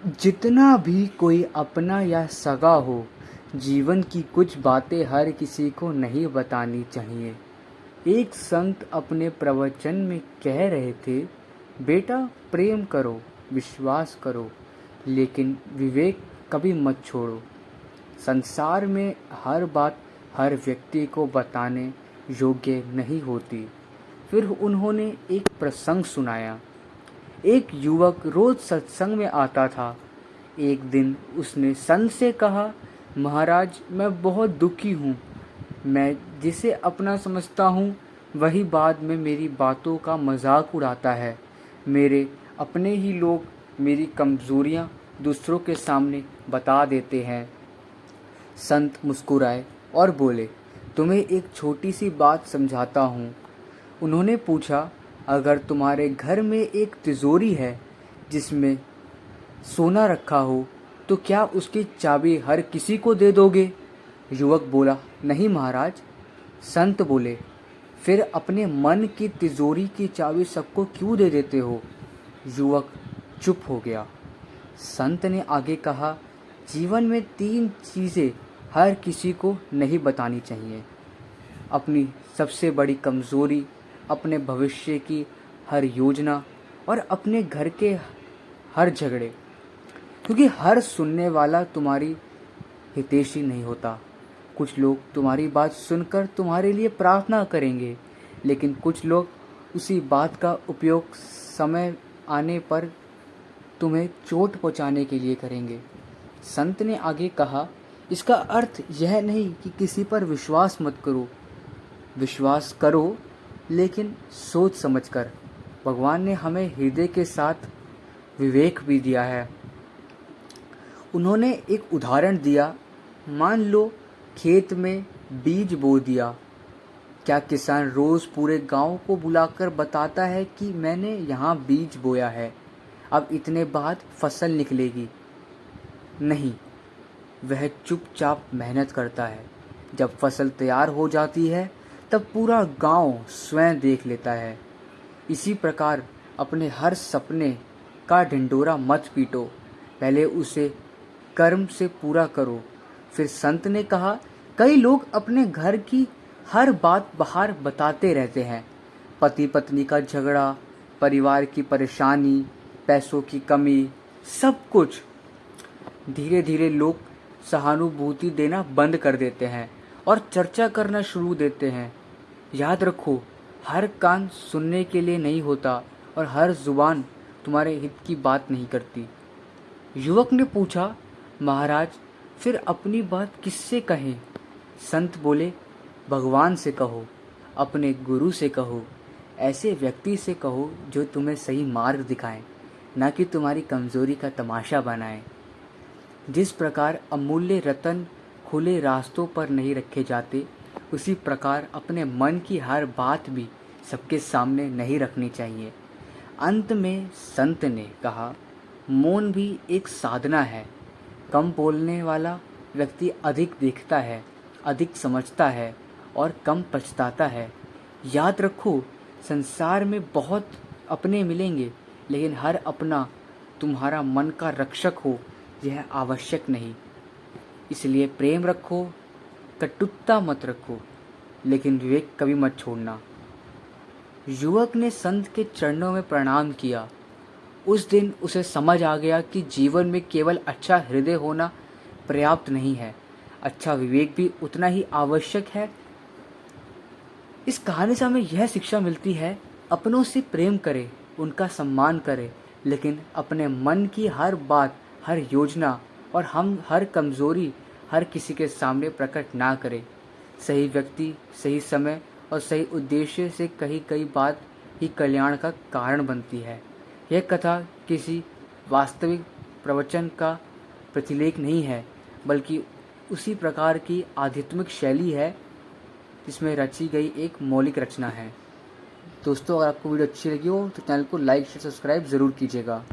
जितना भी कोई अपना या सगा हो, जीवन की कुछ बातें हर किसी को नहीं बतानी चाहिए। एक संत अपने प्रवचन में कह रहे थे, बेटा प्रेम करो, विश्वास करो, लेकिन विवेक कभी मत छोड़ो। संसार में हर बात हर व्यक्ति को बताने योग्य नहीं होती। फिर उन्होंने एक प्रसंग सुनाया। एक युवक रोज सत्संग में आता था। एक दिन उसने संत से कहा, महाराज मैं बहुत दुखी हूँ। मैं जिसे अपना समझता हूँ वही बाद में मेरी बातों का मजाक उड़ाता है। मेरे अपने ही लोग मेरी कमज़ोरियाँ दूसरों के सामने बता देते हैं। संत मुस्कुराए और बोले, तुम्हें एक छोटी सी बात समझाता हूँ। उन्होंने पूछा, अगर तुम्हारे घर में एक तिजोरी है जिसमें सोना रखा हो, तो क्या उसकी चाबी हर किसी को दे दोगे? युवक बोला, नहीं महाराज। संत बोले, फिर अपने मन की तिजोरी की चाबी सबको क्यों दे देते हो? युवक चुप हो गया। संत ने आगे कहा, जीवन में 3 चीज़ें हर किसी को नहीं बतानी चाहिए। अपनी सबसे बड़ी कमज़ोरी, अपने भविष्य की हर योजना और अपने घर के हर झगड़े। क्योंकि हर सुनने वाला तुम्हारी हितैषी नहीं होता। कुछ लोग तुम्हारी बात सुनकर तुम्हारे लिए प्रार्थना करेंगे, लेकिन कुछ लोग उसी बात का उपयोग समय आने पर तुम्हें चोट पहुंचाने के लिए करेंगे। संत ने आगे कहा, इसका अर्थ यह नहीं कि किसी पर विश्वास मत करो। विश्वास करो, लेकिन सोच समझकर। भगवान ने हमें हृदय के साथ विवेक भी दिया है। उन्होंने एक उदाहरण दिया, मान लो खेत में बीज बो दिया। क्या किसान रोज़ पूरे गांव को बुलाकर बताता है कि मैंने यहाँ बीज बोया है, अब इतने बाद फसल निकलेगी? नहीं, वह चुपचाप मेहनत करता है। जब फसल तैयार हो जाती है तब पूरा गांव स्वयं देख लेता है। इसी प्रकार अपने हर सपने का ढिंढोरा मत पीटो, पहले उसे कर्म से पूरा करो। फिर संत ने कहा, कई लोग अपने घर की हर बात बाहर बताते रहते हैं। पति पत्नी का झगड़ा, परिवार की परेशानी, पैसों की कमी, सब कुछ। धीरे धीरे लोग सहानुभूति देना बंद कर देते हैं और चर्चा करना शुरू देते हैं। याद रखो, हर कान सुनने के लिए नहीं होता और हर जुबान तुम्हारे हित की बात नहीं करती। युवक ने पूछा, महाराज फिर अपनी बात किससे कहें? संत बोले, भगवान से कहो, अपने गुरु से कहो, ऐसे व्यक्ति से कहो जो तुम्हें सही मार्ग दिखाएं, ना कि तुम्हारी कमज़ोरी का तमाशा बनाएं। जिस प्रकार अमूल्य रत्न खुले रास्तों पर नहीं रखे जाते, उसी प्रकार अपने मन की हर बात भी सबके सामने नहीं रखनी चाहिए। अंत में संत ने कहा, मौन भी एक साधना है। कम बोलने वाला व्यक्ति अधिक देखता है, अधिक समझता है और कम पछताता है। याद रखो, संसार में बहुत अपने मिलेंगे, लेकिन हर अपना तुम्हारा मन का रक्षक हो यह आवश्यक नहीं। इसलिए प्रेम रखो, कटुता मत रखो, लेकिन विवेक कभी मत छोड़ना। युवक ने संत के चरणों में प्रणाम किया। उस दिन उसे समझ आ गया कि जीवन में केवल अच्छा हृदय होना पर्याप्त नहीं है, अच्छा विवेक भी उतना ही आवश्यक है। इस कहानी से हमें यह शिक्षा मिलती है, अपनों से प्रेम करें, उनका सम्मान करें, लेकिन अपने मन की हर बात, हर योजना और हम हर कमज़ोरी हर किसी के सामने प्रकट ना करें। सही व्यक्ति, सही समय और सही उद्देश्य से कही कई बात ही कल्याण का कारण बनती है। यह कथा किसी वास्तविक प्रवचन का प्रतिलेख नहीं है, बल्कि उसी प्रकार की आध्यात्मिक शैली है जिसमें रची गई एक मौलिक रचना है। दोस्तों, अगर आपको वीडियो अच्छी लगी हो तो चैनल को लाइक शेयर सब्सक्राइब ज़रूर कीजिएगा।